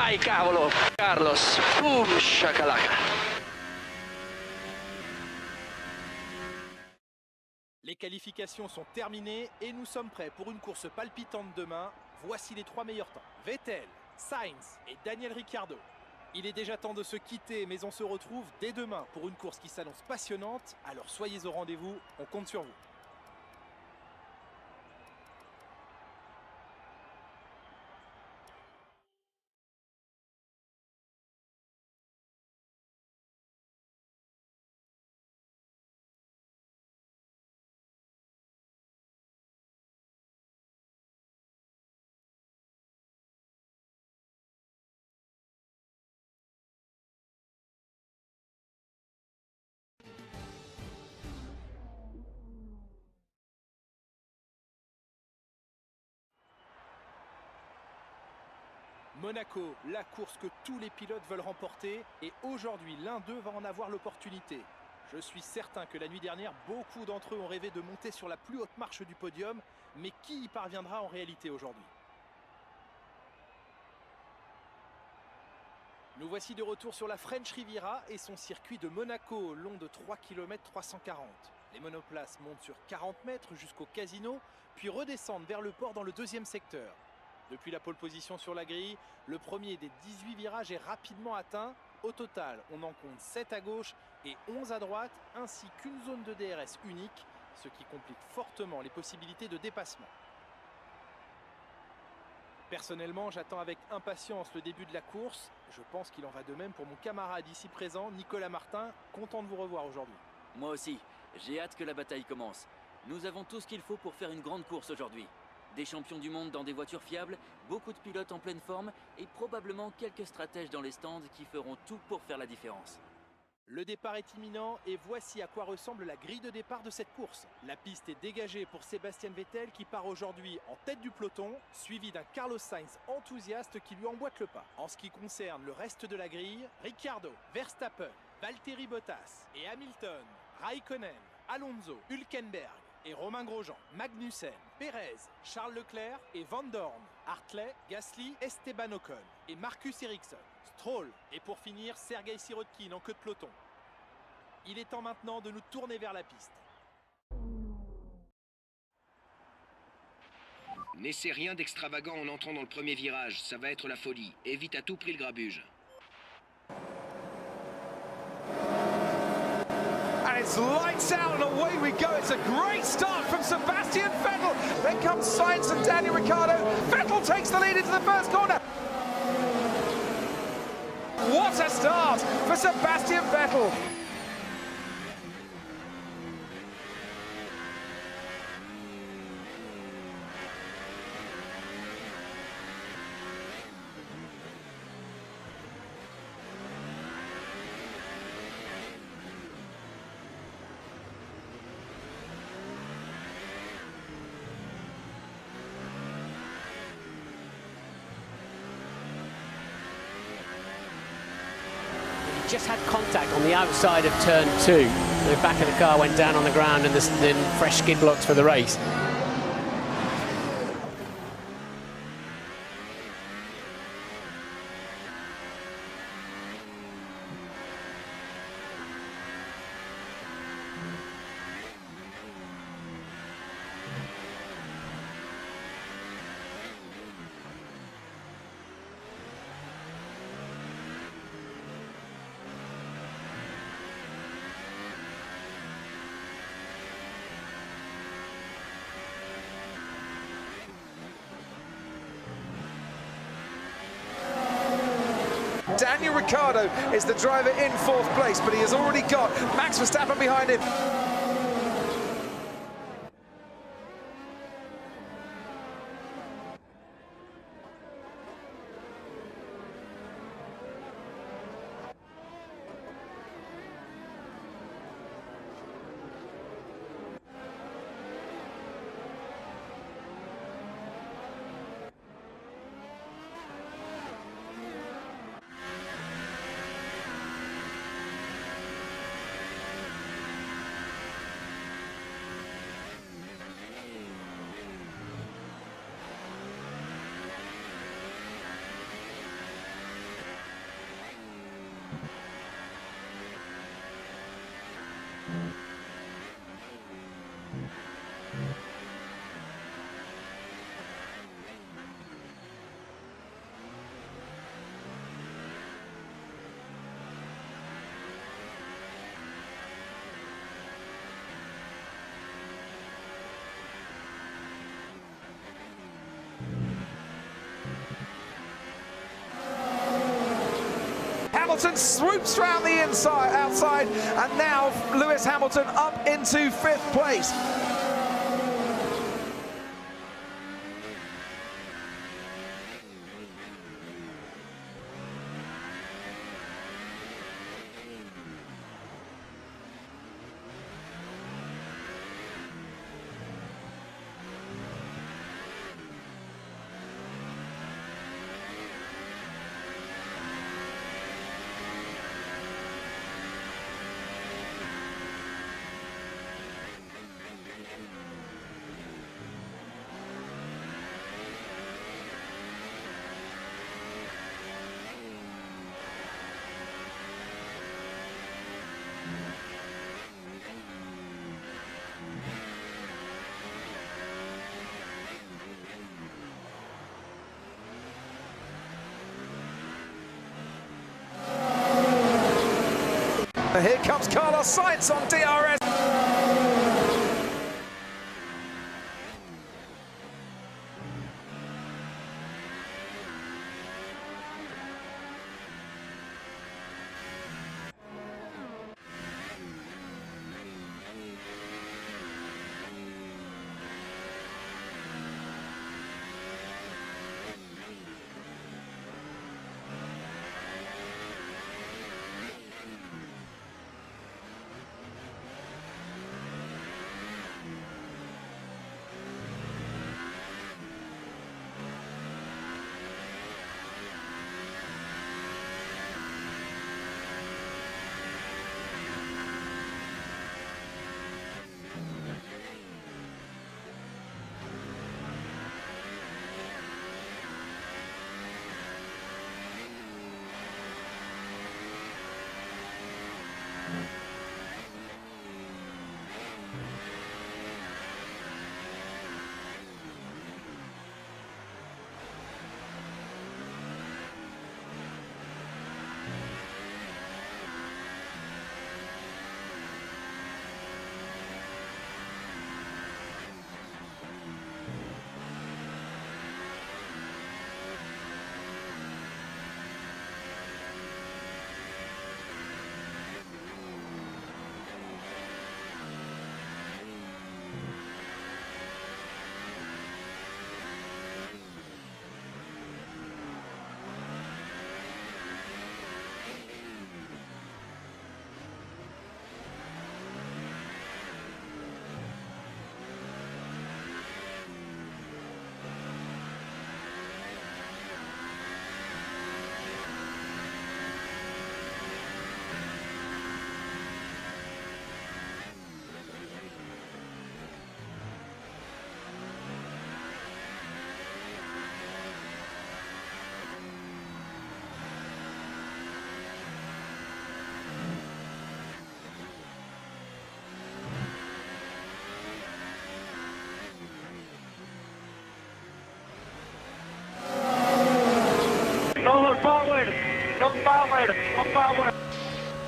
Dai cavolo, Carlos. Boom, shakalaka. Les qualifications sont terminées et nous sommes prêts pour une course palpitante demain. Voici les 3 meilleurs temps. Vettel, Sainz et Daniel Ricciardo. Il est déjà temps de se quitter, mais on se retrouve dès demain pour une course qui s'annonce passionnante. Alors soyez au rendez-vous, on compte sur vous. Monaco, la course que tous les pilotes veulent remporter, et aujourd'hui l'un d'eux va en avoir l'opportunité. Je suis certain que la nuit dernière, beaucoup d'entre eux ont rêvé de monter sur la plus haute marche du podium, mais qui y parviendra en réalité aujourd'hui? Nous voici de retour sur la French Riviera et son circuit de Monaco, long de 3 km 340. Les monoplaces montent sur 40 mètres jusqu'au casino, puis redescendent vers le port dans le deuxième secteur. Depuis la pole position sur la grille, le premier des 18 virages est rapidement atteint. Au total, on en compte 7 à gauche et 11 à droite, ainsi qu'une zone de DRS unique, ce qui complique fortement les possibilités de dépassement. Personnellement, j'attends avec impatience le début de la course. Je pense qu'il en va de même pour mon camarade ici présent, Nicolas Martin. Content de vous revoir aujourd'hui. Moi aussi, j'ai hâte que la bataille commence. Nous avons tout ce qu'il faut pour faire une grande course aujourd'hui. Des champions du monde dans des voitures fiables, beaucoup de pilotes en pleine forme et probablement quelques stratèges dans les stands qui feront tout pour faire la différence. Le départ est imminent et voici à quoi ressemble la grille de départ de cette course. La piste est dégagée pour Sébastien Vettel qui part aujourd'hui en tête du peloton, suivi d'un Carlos Sainz enthousiaste qui lui emboîte le pas. En ce qui concerne le reste de la grille, Ricciardo, Verstappen, Valtteri Bottas et Hamilton, Raikkonen, Alonso, Hülkenberg et Romain Grosjean, Magnussen, Perez, Charles Leclerc et Van Dorn, Hartley, Gasly, Esteban Ocon et Marcus Ericsson, Stroll et pour finir Sergei Sirotkin en queue de peloton. Il est temps maintenant de nous tourner vers la piste. N'essaie rien d'extravagant en entrant dans le premier virage, ça va être la folie. Évite à tout prix le grabuge. And it's lights out and away we go. It's a great start from Sebastian Vettel. Then comes Sainz and Daniel Ricciardo. Vettel takes the lead into the first corner. What a start for Sebastian Vettel. Just had contact on the outside of turn 2. The back of the car went down on the ground and then fresh skid blocks for the race. Daniel Ricciardo is the driver in 4th place, but he has already got Max Verstappen behind him. Hamilton swoops round the outside, and now Lewis Hamilton up into 5th place. Here comes Carlos Sainz on DRS.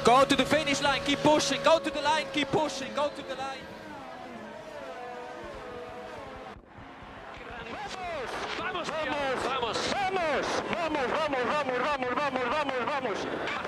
Go to the finish line, keep pushing, go to the line, keep pushing, go to the line. Vamos, vamos, vamos, vamos, vamos, vamos, vamos, vamos, vamos, vamos, vamos.